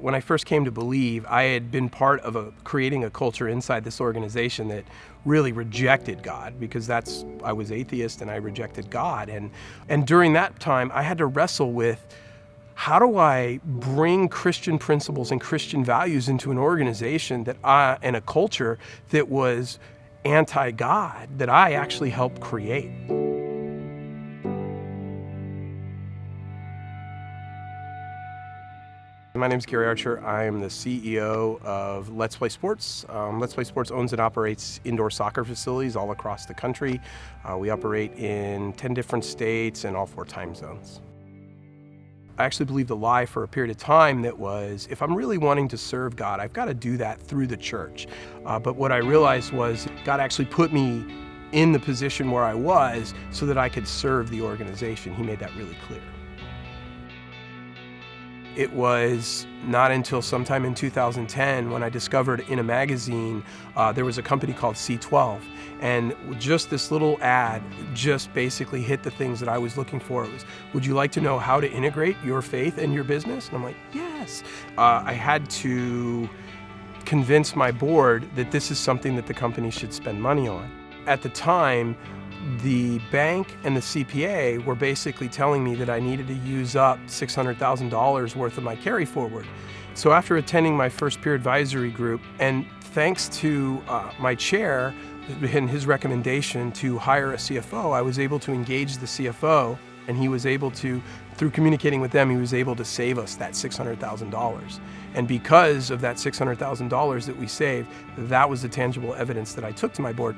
When I first came to believe, I had been part of creating a culture inside this organization that really rejected God, because I was atheist and I rejected God. And during that time, I had to wrestle with, how do I bring Christian principles and Christian values into an organization and a culture that was anti-God, that I actually helped create? My name is Gary Archer. I am the CEO of Let's Play Sports. Let's Play Sports owns and operates indoor soccer facilities all across the country. We operate in 10 different states and all 4 time zones. I actually believed a lie for a period of time that was, if I'm really wanting to serve God, I've got to do that through the church. But what I realized was God actually put me in the position where I was so that I could serve the organization. He made that really clear. It was not until sometime in 2010 when I discovered in a magazine there was a company called C12, and just this little ad just basically hit the things that I was looking for. It was, would you like to know how to integrate your faith and your business? And I'm like, yes. I had to convince my board that this is something that the company should spend money on. At the time, the bank and the CPA were basically telling me that I needed to use up $600,000 worth of my carry forward. So after attending my first peer advisory group, and thanks to my chair and his recommendation to hire a CFO, I was able to engage the CFO, and he was able to, through communicating with them, he was able to save us that $600,000. And because of that $600,000 that we saved, that was the tangible evidence that I took to my board.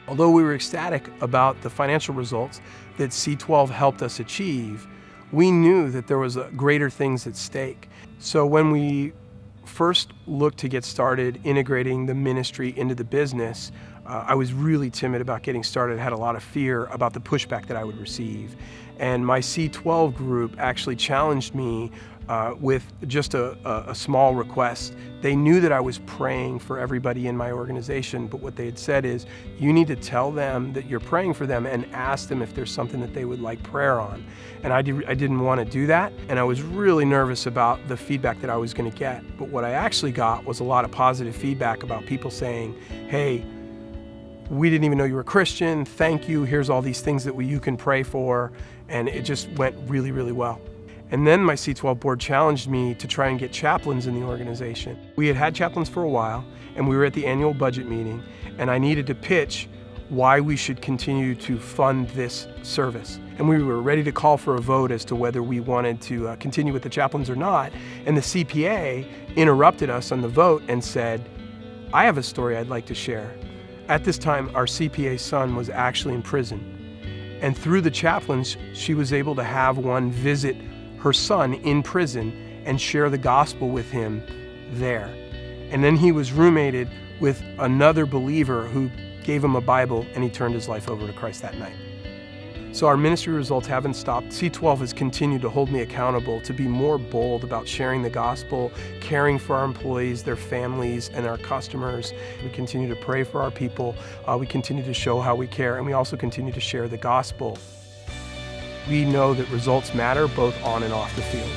Although we were ecstatic about the financial results that C12 helped us achieve, we knew that there was greater things at stake. So when we first looked to get started integrating the ministry into the business, I was really timid about getting started. I had a lot of fear about the pushback that I would receive. And my C12 group actually challenged me with just a small request. They knew that I was praying for everybody in my organization, but what they had said is, you need to tell them that you're praying for them and ask them if there's something that they would like prayer on. And I didn't want to do that, and I was really nervous about the feedback that I was going to get. But what I actually got was a lot of positive feedback about people saying, hey, we didn't even know you were Christian, thank you, here's all these things that you can pray for, and it just went really, really well. And then my C12 board challenged me to try and get chaplains in the organization. We had chaplains for a while, and we were at the annual budget meeting, and I needed to pitch why we should continue to fund this service. And we were ready to call for a vote as to whether we wanted to continue with the chaplains or not. And the CPA interrupted us on the vote and said, I have a story I'd like to share. At this time, our CPA's son was actually in prison. And through the chaplains, she was able to have one visit her son in prison and share the gospel with him there. And then he was roommated with another believer who gave him a Bible, and he turned his life over to Christ that night. So our ministry results haven't stopped. C12 has continued to hold me accountable to be more bold about sharing the gospel, caring for our employees, their families, and our customers. We continue to pray for our people. We continue to show how we care, and we also continue to share the gospel. We know that results matter both on and off the field.